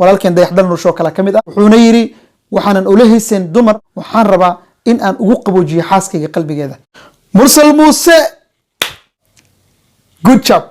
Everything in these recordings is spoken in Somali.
walaalkeen dayaxdal nursho kala kamid ah wuxuuna yiri waxaanan ula haysan dumar waxaan rabaa in aan ugu qaboojiyo xaaskayga qalbigeeda mursal muuse good job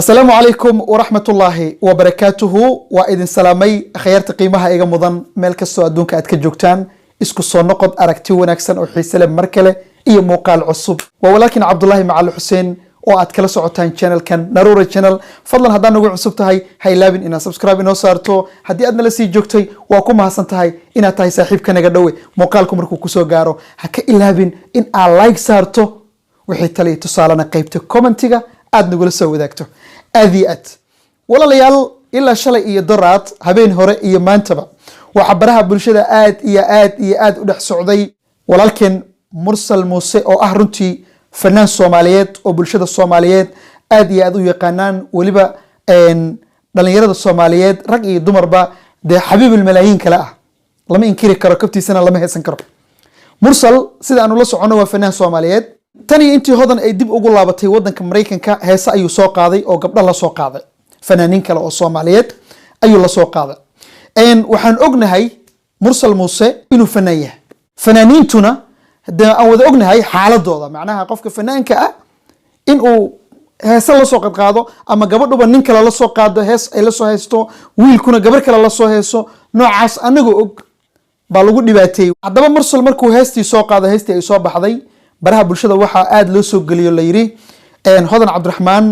السلام عليكم ورحمة الله وبركاته وإذن سلامي خيارت قيمها إيغا مضان ملك السؤال دونك أتكجوكتان اسكو سو نقض أركتي ونكسن أو حيسلم مركلة إيا موقع العصب ولكن عبد الله مع الحسين وأتكلا سعوتان channel كان نروري channel فضلا هدان نقول عصبتهاي هاي لابن إنا سبسكرايب إنو سارتو هدي أدنا لسي جوكتي وأكوما هسانتهاي إنا تاي ساحيب كان دوي موقعكم ركو كسو غارو هكا إلابن إن لايك سارتو وحي تالي تسالنا قيبتو كومنتيغا aad nagula soo wadaagto aad walaalayaal ila shalay iyo daraad habeen hore iyo maantaba waxa baraha bulshada aad u dhex socday walaalkeen mursal muuse oo ah runtii fanaan Soomaaliyeed oo bulshada Soomaaliyeed aad u yaqaanaan waliba dhalinyarada Soomaaliyeed rag iyo dumarba de xabiibul malaayiin kala ah lama inkiri karo kabtiisana lama heesan karo mursal sida aanu la socono waa fanaan Soomaaliyeed tani intii hodan ay dib ugu laabatay wadanka Mareykanka heesa ayuu soo qaaday oo gabdha la soo qaaday fanaaniin kale oo Soomaaliyeed ayuu la soo qaaday waxaan ognahay mursal muuse inuu fanaan yahay fanaaniintuna aan wada ognahay xaaladooda macnaha qofka fanaanka ah inuu heesa la soo qaado ama gabadhuba nin kale la soo qaado hees ay la soo haysto wiilkuna gabar kale la soo heeso noocaas anagu og baa lagu dhibaateeyay haddaba mursal markuu heestii soo qaado heestii ay soo baxday baraha bulshada waxa aad loo soo galiyo la yiri hodan cabdiraxmaan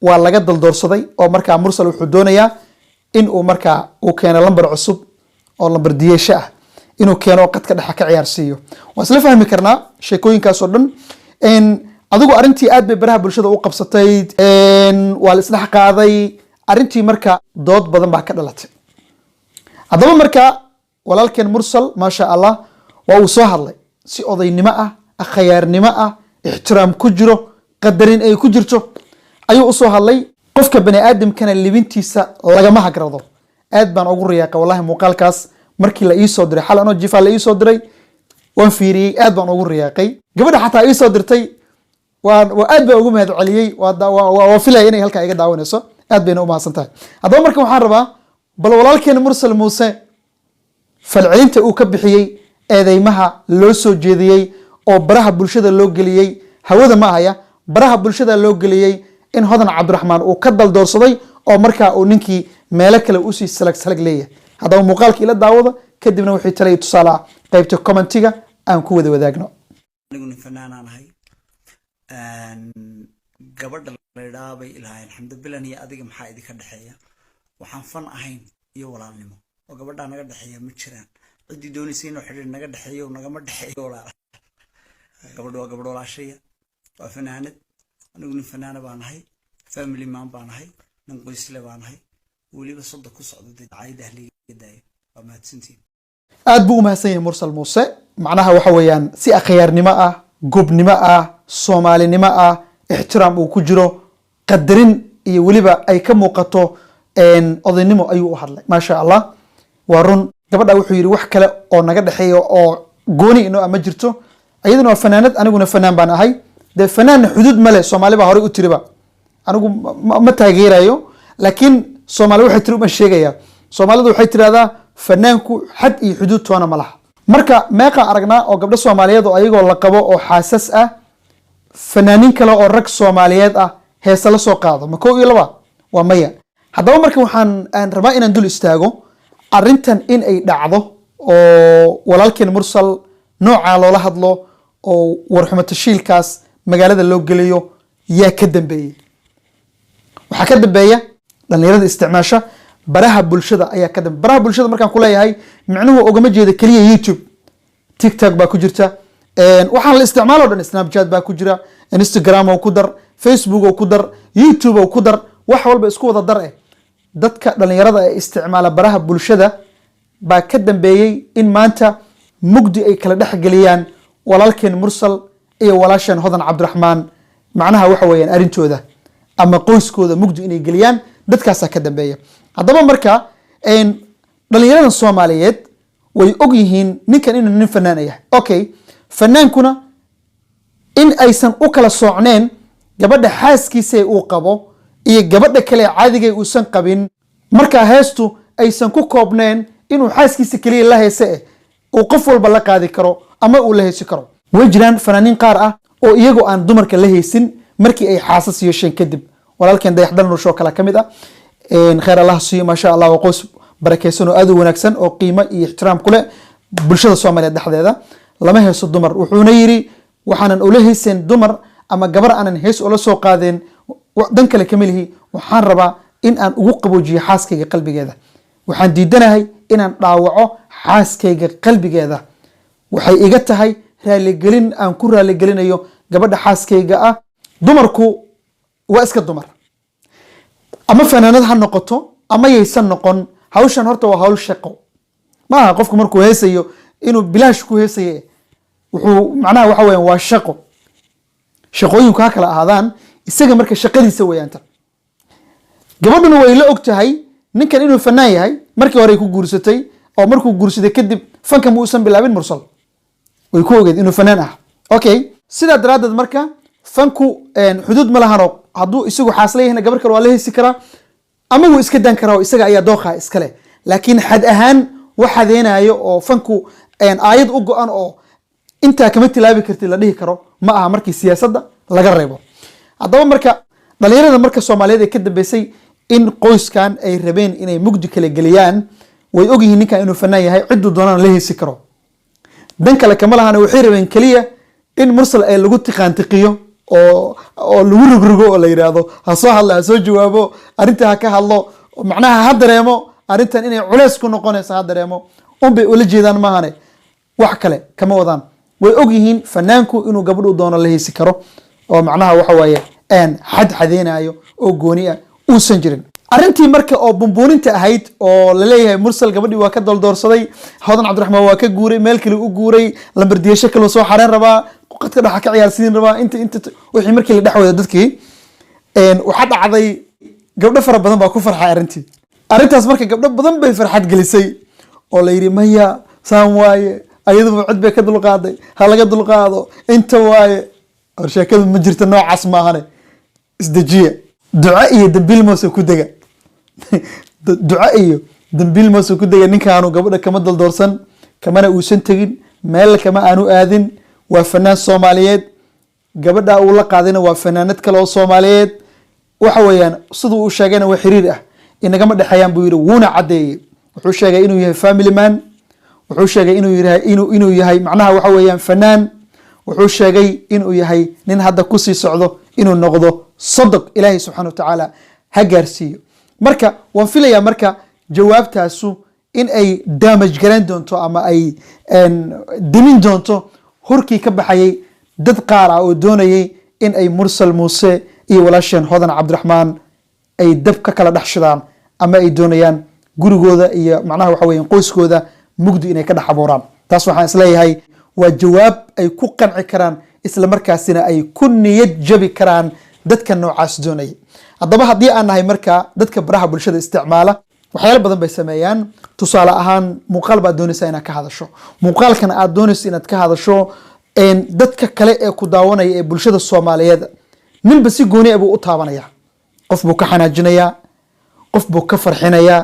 waa laga daldoorsaday oo markaa mursal wuxuu doonayaa in uu markaa uu keeno lambar cusub oo lambar diyeesho ah inuu keeno qadka dhexe ka ciyaarsiiyo waan isla fahmi karnaa sheekooyinkaas oo dhan adigu arintii aad bay baraha bulshada u qabsatay waa la isdhex qaaday arintii marka dood badan baa ka dhalatay haddaba marka walaalkeen mursal maasha Allah waa uu soo hadlay si odaynimo ah akhayaarnimo ah ixtiraam ku jiro qadarin ay ku jirto ayuu u soo hadlay qofka bani aadamkana libintiisa lagama hagrado aad baan ugu riyaaqay wallahi muuqaalkaas markii la ii soo diray xal anoo jifa la ii soo diray waan fiiriyay aad baan ugu riyaaqay gabadha xataa ii soo dirtay waan aad baan ugu mahad celiyay waa filay inay halka iga daawanayso aad bayna u mahadsantahay haddaba marka waxaan rabaa bal walaalkeen mursal muuse falcelinta uu ka bixiyay eedeymaha loo soo jeediyay oo baraha bulshada loo galiyay hawada ma ahaya baraha bulshada loo galiyay in hodan cabdiraxmaan uu ka daldoorsaday oo markaa uu ninkii meelo kale u sii salag leeyahay haddaba muuqaalka ila daawada kadibna wixii talay tusaale qaybta commentiga aan ku wada wadaagno aniguna fanaanaanahay gabadha la dhaabay ilaahay alxamdulillaah iyo adiga maxaa idinka dhaxeeya waxaan fan ahayn iyo walaalnimo oo gabadha naga dhaxeeya ma jiraan cidii doonaysa inuu xiriir naga dhaxeeyo nagama dhaxeeyo walaal gabadho waa gabadho laashaya waa fanaanad anigu nin fanaana baan ahay family man baan ahay nin qoysle baan ahay waliba sodda ku socdo dacayda ahliga daayo waa mahadsantiin aad buu u mahadsan yahay mursal muuse macnaha waxa weeyaan si akhyaarnimo ah gobnimo ah Soomaalinimo ah ixtiraam uu ku jiro qadarin iyo waliba ay ka muuqato odaynimo ayuu u hadlay maasha Allah waa run gabadha wuxuu yiri wax kale oo naga dhaxeeyo oo gooni inoo ama jirto ayaduna waa fanaanad aniguna fanaan baan ahay de fanaan xuduud male Soomaaliba hore u tiriba anigu ma taageerayo laakiin Soomaali waxay tiri uma sheegaya Soomaalidu waxay tiraahdaa fanaanku xad iyo xuduud toona ma laha marka meeqa aragnaa oo gabdho Soomaaliyeed oo ayagoo la qabo oo xaasas ah fanaanin kale oo rag Soomaaliyeed ah heesa la soo qaado ma koo iyo laba waa maya haddaba marka waxaan rabaa inaan dul istaago arintan in ay dhacdo oo walaalkeen mursal nooca loola hadlo oo warxumo tashiilkaas magaalada loo geliyo yaa ka dambeeyay waxa ka dambeeya dhalinyarada isticmaasha baraha bulshada ayaa ka dambeeya baraha bulshada markaan ku leeyahay micnuhu ogama jeedo kaliya YouTube TikTok baa ku jirta waxaan la isticmaalo dhan Snapchat baa ku jira Instagram oo ku dar Facebook oo ku dar YouTube oo ku dar wax walba isku wada dar dadka dhalinyarada ee isticmaala baraha bulshada baa ka dambeeyay in maanta mugdi ay kala dhex galiyaan walaalkeen mursal iyo walaasheen hodan cabdiraxmaan macnaha waxa weeyaan arintooda ama qoyskooda mugdi inay galiyaan dadkaas ka dambeeya haddaba marka dhalinyarada Soomaaliyeed way og yihiin ninkan inuu nin fanaan yahay okay fanaankuna in aysan u kala soocneen gabadha xaaskiisa uu qabo iyo gabadha kale caadiga uusan qabin marka heestu aysan ku koobneen inuu xaaskiisa kaliya la heese uu qof walba la qaadi karo ama uu la heesi karo way jiraan fanaaniin qaar ah oo iyagu aan dumarka la heesin markii ay xaasas yeesheen kadib walaalkeen dayaxdal nolosho kala kamid ah khayr allah siiyo ma sha Allah qoys barakeysan oo aad u wanaagsan oo qiimo iyo ixtiraam ku leh bulshada Soomaaliyeed dhexdeeda lama heeso dumar wuxuuna yiri waxaanan ula heeseen dumar ama gabar aanan hees ula soo qaadeen dan kale kamilihi waxaan rabaa in aan ugu qaboojiyo xaaskayga qalbigeeda waxaan diidanahay inaan dhaawaco xaaskayga qalbigeeda waxay iga tahay raali gelin aan ku raali gelinayo gabadha xaaskayga ah dumarku waa iska dumar ama fanaanad ha noqoto ama yaysan noqon hawshan horta waa hawl shaqo maaha qofku markuu heesayo inuu bilaash ku heesayo wuxuu macnaha waxa weeyaan waa shaqo shaqooyinku ha kala ahaadaan isaga marka shaqadiisa weeyaanta gabadhuna way la og tahay ninkan inuu fanaan yahay markii hore ay ku guursatay oo markuu guursaday kadib fanka ma uusan bilaabin mursal way ku ogeed inuu fanaan ah okay sidaa daraadeed marka fanku xuduud ma lahano hadduu isagu xaaslayahna gabar kale waa la heesi karaa ama wuu iska dan karaa oo isaga ayaa dooqa iskale laakiin xad ahaan waxadeenayo oo fanku aayad u go-an oo intaa kama tilaabi kartid la dhihi karo ma aha markii siyaasadda laga reebo haddaba marka dhalinyarada marka Soomaaliyeed ay ka dambeysay in qoyskan ay rabeen inay mugdi kala geliyaan way ogyihiin ninkan inuu fanaan yahay ciddu doonaan la heesi karo dan kale kama lahana waxay rabeen kaliya in mursal ay lagu tiqaantiqiyo oo lagu rugrogo oo la yiraahdo ha soo hadla ha soo jawaabo arinta ha ka hadlo macnaha ha dareemo arintan inay culeys ku noqonayso ha dareemo bay ula jeedaan maahane wax kale kama wadaan way ogyihiin fanaanku inuu gabadhu doono la heesi karo oo macnaha waxa waaye xad xadeenayo oo gooni ah uusan jirin arintii marka oo bumbuuninta ahayd oo la leeyahay mursal gabadhii waa ka doldoorsaday Hodan Cabdiraxmaan waa ka guuray meel kale u guuray lambar diyasho kale soo xareen rabaa qadka dhaxa ka ciyaarsiin rabaa inta wixii markii la dhaxwada dadkii waxa dhacday gabdho fara badan baa ku farxay arintaas marka gabdho badan bay farxad gelisay oo la yiri maya saan waaye ayadu cid bay ka dulqaaday ha laga dulqaado inta waaye sheekadu ma jirto noocaas maahane isdajiya duca iyo dambiil moose ku dega duca iyo dambiil moose ku dega ninkaanu gabadha kama daldoorsan kamana uusan tegin meel kama aanu aadin waa fanaan Soomaaliyeed gabadha uu la qaadina waa fanaanad kale oo Soomaaliyeed waxa weeyaan sidoo uu sheegayna waa xiriir ah inagama dhaxayaan buu yiri wuuna cadeeyay wuxuu sheegay inuu yahay family man wuxuu sheegay inuu yahay macnaha waxa weeyaan fanaan wuxuu sheegay inuu yahay nin hadda ku sii socdo inuu noqdo صدق إلهي سبحانه وتعالى هجرسيو مركا وانفيليا مركا جوابتاسو إن أي دامج جران دونتو أما أي دمين دونتو هركي كبحي دد قارع ودوني إن أي مرسل موسى إي ولاشين هودان عبد الرحمن أي دبكا كلا دحشدان أما أي دونيان قرقودا إي معناها وحوين قوسكودا مقدو إني كدا حبوران تاسو حان إسلاي هاي وجواب أي كوكان عكران إسلا مركاسينا أي كن يجبي كران dadka noocaas doonay haddaba haddii aan nahay marka dadka baraha bulshada isticmaala waxyaalo badan bay sameeyaan tusaale ahaan muuqaal baad doonaysaa inaad ka hadasho muuqaalkan aad doonayso inaad ka hadasho dadka kale ee ku daawanaya ee bulshada Soomaaliyeed ninba si gooni ah buu u taabanaya qof buu ka xanaajinaya qof buu ka farxinaya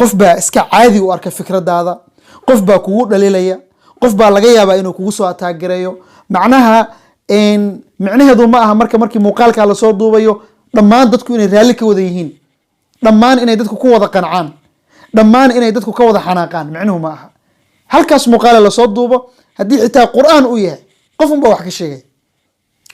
qof baa iska caadi u arka fikradaada qof baa kugu dhaliilaya qof baa laga yaabaa inuu kugu soo ataagireeyo macnaha micnaheedu ma aha markii muuqaalka la soo duubayo dhammaan dadku inay raali ka wada yihiin dhammaan inay dadku ku wada qancaan dhammaan inay dadku ka wada xanaaqaan micnuhu ma aha halkaas muuqaal la soo duubo hadii xitaa quraan uu yahay qofba wax ka sheegay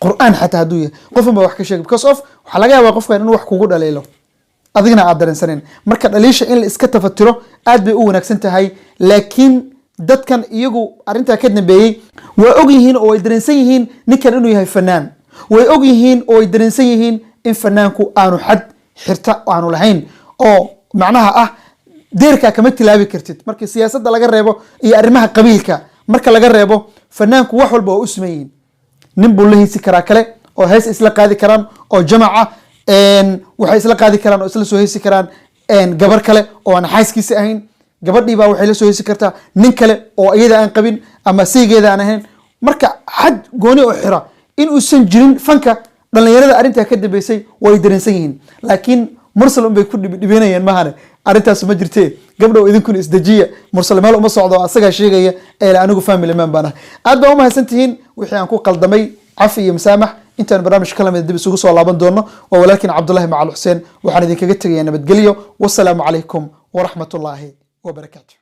quraan xitaa haduu yahay qofba wax ka sheegay because of waxa laga yaabaa qofkan inuu wax kugu dhaleelo adigna aad dareensaneen marka dhaliisha in la iska tafatiro aad bay u wanaagsan tahay laakiin dadkan iyagu arinta ka dambeeyay way og yihiin oo ay dareensan yihiin ninkan inuu yahay fanaan way og yihiin oo ay dareensan yihiin in fanaanku aanu xad xirta aanu lahayn oo macnaha ah deerka kama tilaabi kartid markii siyaasadda laga reebo iyo arrimaha qabiilka marka laga reebo fanaanku wax walba oo u sameeyeen nin buu la heesi karaa kale oo hees isla qaadi karaan oo jamaca waxay isla qaadi karaan oo isla soo heesi karaan gabar kale oo aan xaaskiisa ahayn gabadhii baa waxay la soo heesi kartaa nin kale oo iyada aan qabin ama siigeeda aan ahayn marka xad gooni oo xira in uusan jirin fanka dhalinyarada arrintaa ka dambeysay way dareensan yihiin laakiin mursal unbay ku dhibanayeen mahane arrintaas ma jirtee gabdhow idinkuna isdejiya mursal meel uma socdo asagaa sheegaya ee anigu family man baan ahay aad baa u mahadsantihiin wixii aan ku qaldamay cafi iyo masaamax intaan barnaamij kala mid dib isugu soo laaban doono waa walaalkiin cabdullaahi macal xuseen waxaan idinkaga tegayaa nabadgelyo wasalaamu calaykum waraxmatullaahi wabarakaatu